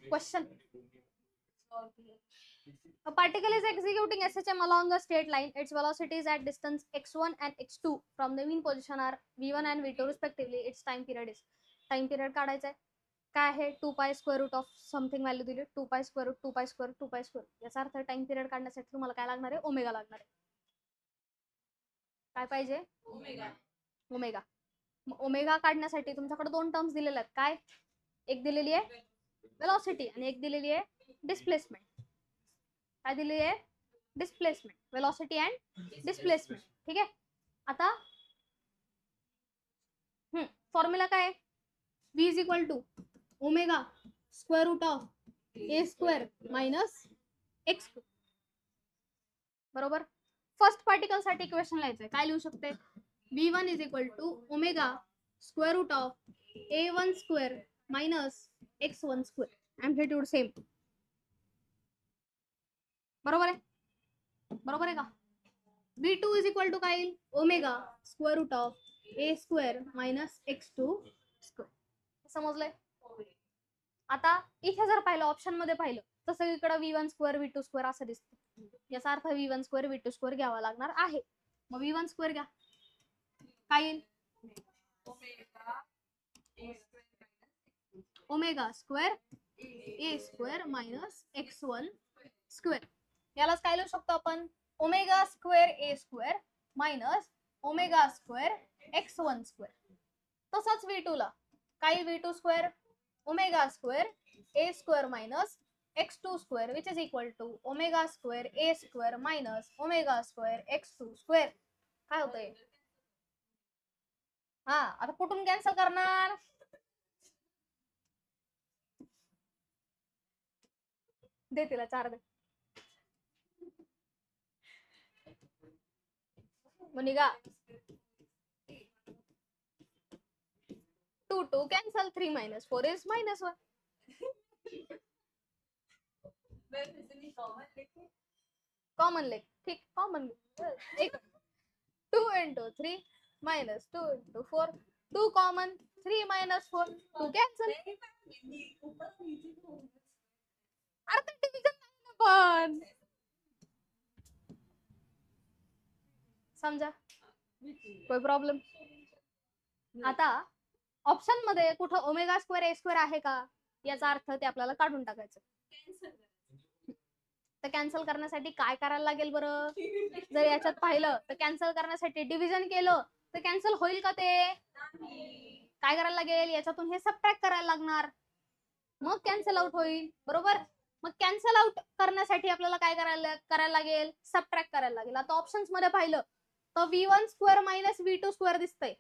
Question. A particle is executing SHM along a straight line. Its velocities at distance x1 and x2 from the mean position are v1 and v2 respectively. Its time period is. Time period काढायचा आहे. काय आहे 2 pi square root of something value दिली 2 pi square route 2 pi square 2 pi square. याचा earth time period काढण्यासाठी तुम्हाला काय लागणार आहे ओमेगा लागणार आहे. काय पाहिजे ओमेगा. ओमेगा काढण्यासाठी तुमच्याकडे दोन टर्म्स दिलेल्या आहेत. काय एक दिलेली आहे वेलोसिटी आणि एक दिलेली आहे डिस्प्लेसमेंट. काय दिलेली आहे डिस्प्लेसमेंट वेलोसिटी अँड डिस्प्लेसमेंट. ठीक आहे. आता फॉर्म्युला काय v is equal to omega square root of a square minus x. बरोबर. फर्स्ट पार्टिकल साठी इक्वेशन लिहायचंय. काय लिहू शकते v1 is equal to omega square root of a1 square minus x1 square. Amplitude same. बरोबर आहे का. v2 इज इक्वल टू काय येईल omega square root of a square minus x2 square. समजलंय. आता इथे जर पाहिलं ऑप्शन मध्ये पाहिलं तर सगळीकडे v1 स्क्वेअर v2 स्क्वेअर असं दिसतं. याचा अर्थ v1 स्क्वेअर v2 स्क्वेअर घ्यावा लागणार आहे. मग v1 स्क्वेअर घ्या. काय येईल omega square a square minus x1 square. यालाच काय लिहू शकतो आपण omega square a square minus omega square x1 square. तसंच v2 ला काय v2 square omega square a square minus x2 square which is equal to omega square a square minus omega square x2 square. काय होतंय हा आता कुठून cancel करणार दे तिला 4 दे. मुनिगा 2 2 cancel 3 minus 4 is minus 1. Common लेख. ठीक common 2 into 3 minus 2 into 4 2 common 3 minus 4 2 cancel. अरे डिविजन नाही ना पण समजा कोई प्रॉब्लेम. आता ऑप्शन मध्ये कुठं ओमेगा स्क्वेअर ए स्क्वेअर आहे का याचा अर्थ ते आपल्याला काढून टाकायचं. तर कॅन्सल करण्यासाठी काय करायला लागेल बरं. जर याच्यात पाहिलं तर कॅन्सल करण्यासाठी डिव्हिजन केलं तर कॅन्सल होईल का ते. काय करायला लागेल याच्यातून हे सबट्रॅक्ट करायला लागणार मग कॅन्सल आउट होईल. बरोबर. मग कॅन्सल आउट करण्यासाठी आपल्याला काय करायला लागेल सबट्रॅक्ट करायला लागेल. आता ऑप्शन्स मध्ये पाहिलं तर v1 square minus v2 square दिसतंय.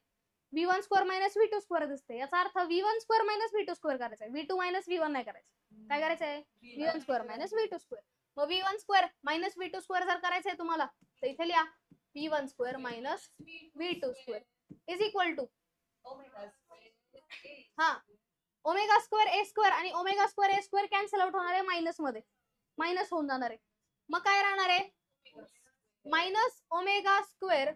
v1 square minus v2 square दिसतंय. याचा अर्थ v1 square minus v2 square करायचा आहे. v2 मायनस v1 नाही करायचं. काय करायचंय v1 square minus v2 square. मग v1 square minus v2 square जर करायचंय तुम्हाला तर इथे लिहा v1 square minus v2 square is equal to हा ओमेगा स्क्वेअर ए स्क्वेअर आणि omega square A square cancel out होणार आहे मायनस मध्ये. मायनस होऊन जाणार आहे. मग काय राहणार आहे minus omega square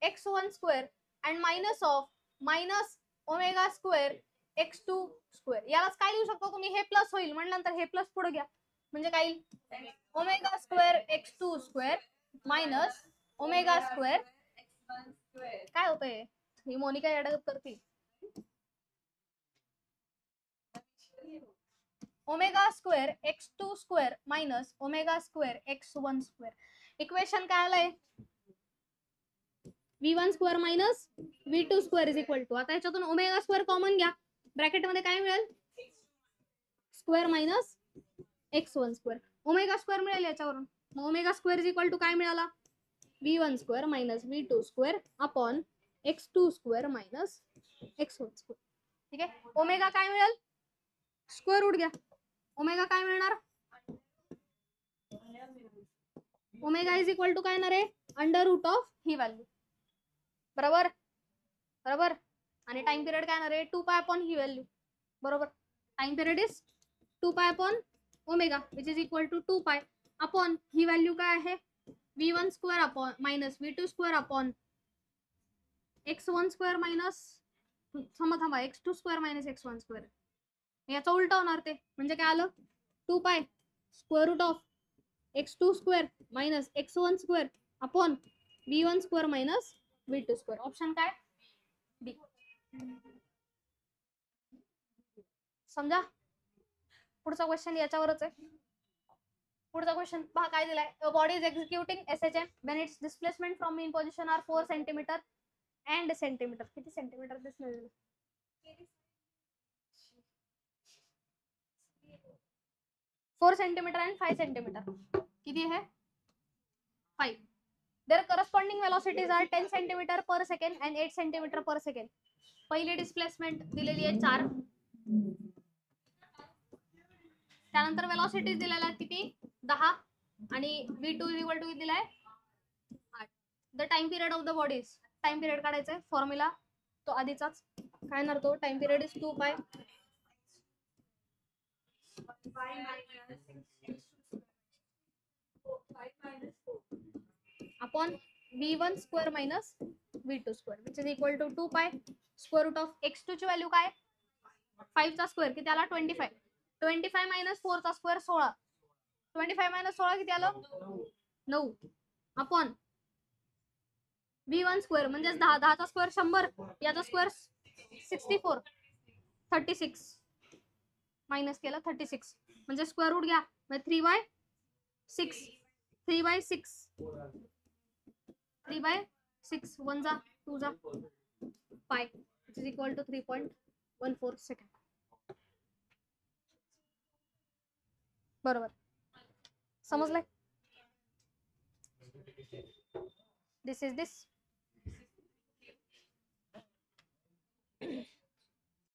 x1 square and minus of minus omega square x2 square. यालाच काय लिहू शकतो तुम्ही हे प्लस होईल म्हटल्यानंतर हे प्लस पुढे घ्या म्हणजे काय येईल omega square x2 square minus omega square काय होतंय ही मोनिका अडगत करते omega square x2 square minus omega square x1 square. Equation काय आलंय v1 square minus v2 square is equal to. आता याच्यातून ओमेगा स्क्वेअर कॉमन घ्या. ब्रॅकेट मध्ये काय मिळेल square minus x1 square. Omega square मिळेल याच्यावरून. मग omega square is equal to काय मिळाला v1 square minus v2 square upon x2 square minus x1 square. ठीक आहे. ओमेगा काय मिळेल स्क्वेअर रूट घ्या. ओमेगा काय मिळणार ओमेगा इज इक्वल टू काय येणार आहे अंडर रूट ऑफ ही व्हॅल्यू. बरोबर बरोबर. आणि टाइम पिरियड काय येणार आहे 2 पाय अपॉन ही व्हॅल्यू. बरोबर. Time period is 2 pi upon omega which is equal to 2 pi upon ही व्हॅल्यू काय आहे v1 square upon minus v2 square upon x1 square minus थांबा x2 square minus x1 square. याचा उलटा होणार ते म्हणजे काय आलं 2 pi square root of x2 square minus x1 square upon v1 square minus v2 square. Option काय? B. समजा. पुढचा क्वेश्चन याच्यावरच आहे. पुढचा क्वेश्चन पहा काय दिलाय. A body is executing SHM when its displacement from mean position are 4 cm and centimeter. किती सेंटीमीटर दिसणार? 4 centimeter and 5 centimeter. किती है? 5. Their corresponding velocities are 10 centimeter per second and 8 centimeter per second. पहिली displacement दिलेली आहे 4. त्यानंतर वेलॉसिटीज दिलेल्या आहेत किती? 10 आणि v2 इक्वल टू किती दिलाय? 8. The time period of the bodies. Time period काढायचा आहे. फॉर्म्युला तो आधीचाच. काय येणार तो? Time period is 2 pi upon v1 square minus v2 square which is equal to 2 pi square root of x2 ची value काय? 5 चा स्क्वेअर किती आला? 25. 25 मायनस 4 चा स्क्वेअर 16. 25 मायनस 16 किती आलं? 9 अपॉन v1 स्क्वेअर म्हणजे 10. 10 चा स्क्वेअर 100. याचा स्क्वेअर 64. 36 मायनस केलं 36 म्हणजे स्क्वेअर रूट घ्या. 3/6. 3/6. 3/6 1 जा 2 जा पाय which is equal to 3.14 second. बरोबर. समजलंय? दिस इज दिस.